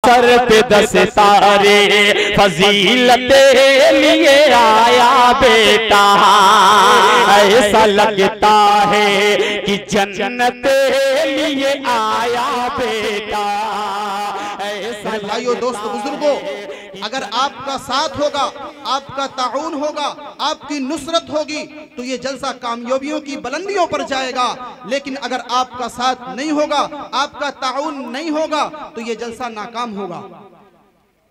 Sir पे 10 तारे फजीलत लिए आया बेटा। ऐसा लगता है कि जन्नत लिए आया बेटा। भाइयों, दोस्तों, बुजुर्गों, अगर आपका साथ होगा, आपका ताउन होगा, आपकी नुसरत होगी तो ये जलसा कामयाबियों की बुलंदियों पर जाएगा। लेकिन अगर आपका साथ नहीं होगा, आपका ताउन नहीं होगा तो ये जलसा नाकाम होगा।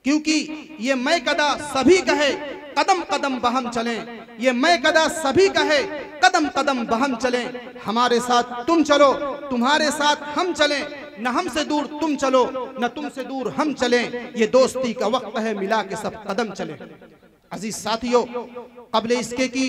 क्योंकि ये मैं कदा सभी कहे कदम कदम बहम चलें, ये मैं कदा सभी कहे कदम कदम बहम चलें। हमारे साथ तुम चलो, तुम्हारे साथ हम चलें, न हमसे दूर तुम चलो, न तुमसे दूर हम चलें। ये दोस्ती का वक्त है, मिला के सब कदम चलें। अजीज साथियों, कबल इसके कि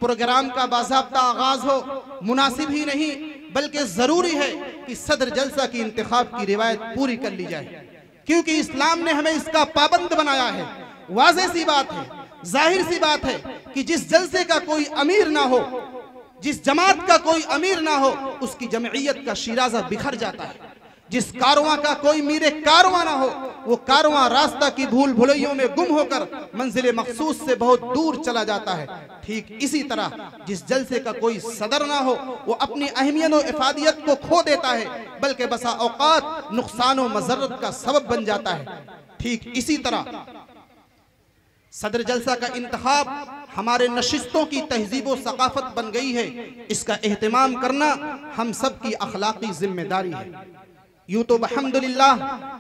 प्रोग्राम का बाज़ाब्ता आगाज हो, मुनासिब ही नहीं बल्कि जरूरी है कि सदर जलसा की इंतखाब की रिवायत पूरी कर ली जाए, क्योंकि इस्लाम ने हमें इसका पाबंद बनाया है। वाज़ेह सी बात है, जाहिर सी बात है कि जिस जलसे का कोई अमीर ना हो, जिस जमात का कोई अमीर ना हो, उसकी जमईयत का शिराजा बिखर जाता है। जिस कारवां का कोई मीरे कारवां ना हो, वो कारवां रास्ता की भूल भुलैयों में गुम होकर मंजिल मखसूस से बहुत दूर चला जाता है। ठीक इसी तरह जिस जलसे का कोई सदर ना हो, वो अपनी अहमियत और इफादियत को खो देता है, बल्कि बसा औकात नुकसान और मजरत का सबब बन जाता है। ठीक इसी तरह सदर जलसा का इंतखाब हमारे नशिस्तों की तहजीब व सकाफत बन गई है। इसका एहतमाम करना हम सब की अखलाकी जिम्मेदारी है। यूं तो अल्हम्दुलिल्लाह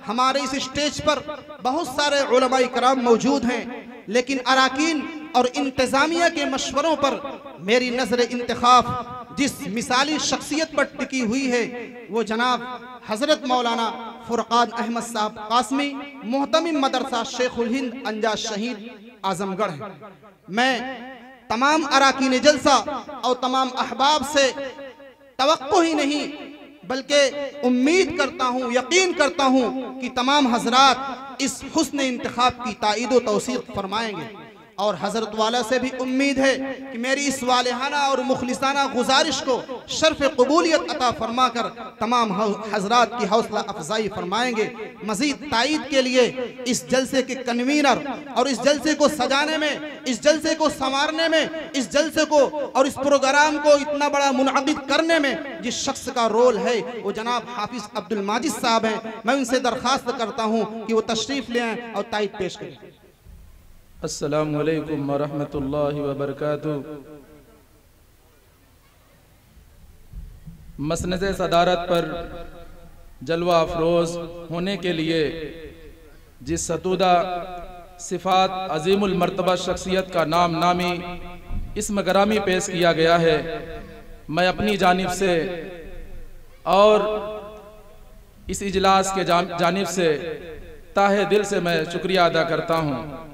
हमारे इस स्टेज पर बहुत सारे उलमाए कराम मौजूद हैं, लेकिन अराकीन और इंतजामिया के मशवरों पर मेरी नजर इंतखाब जिस मिसाली शख्सियत पर टिकी हुई है वो जनाब हजरत मौलाना फुरकान अहमद साहब कासमी, मोहतमिम मदरसा शेखुल हिंद अंजा शहीद आजमगढ़ है। मैं तमाम अराकीन जलसा और तमाम अहबाब से तवक्को ही नहीं बल्कि उम्मीद करता हूँ, यकीन करता हूँ कि तमाम हजरात इस हुस्न इंतखाब की ताईद व तौसीक फरमाएंगे। और हजरत वाला से भी उम्मीद है कि मेरी इस वालिहाना और मुखलिसाना गुजारिश को शर्फ कबूलियत अता फरमा कर तमाम हजरात की हौसला अफजाई फरमाएंगे। मजीद ताईद के लिए इस जलसे के कन्वीनर और इस जलसे को सजाने में, इस जलसे को संवारने में, इस जलसे को और इस प्रोग्राम को इतना बड़ा मुनअक़िद करने में जिस शख्स का रोल है वो जनाब हाफिज अब्दुल माजिद साहब हैं। मैं उनसे दरख्वास्त करता हूँ कि वो तशरीफ़ ले आएँ और ताईद पेश करें। अस्सलामु अलैकुम व रहमतुल्लाहि व बरकातुहू। मसनद सदारत पर जलवा अफरोज़ होने के लिए जिस सतूदा सिफ़ात अज़ीमुल मर्तबा शख्सियत का नाम नामी इसम गरामी पेश किया गया है, मैं अपनी जानिब से और इस इजलास के जानिब से ताहे दिल से मैं शुक्रिया अदा करता हूँ।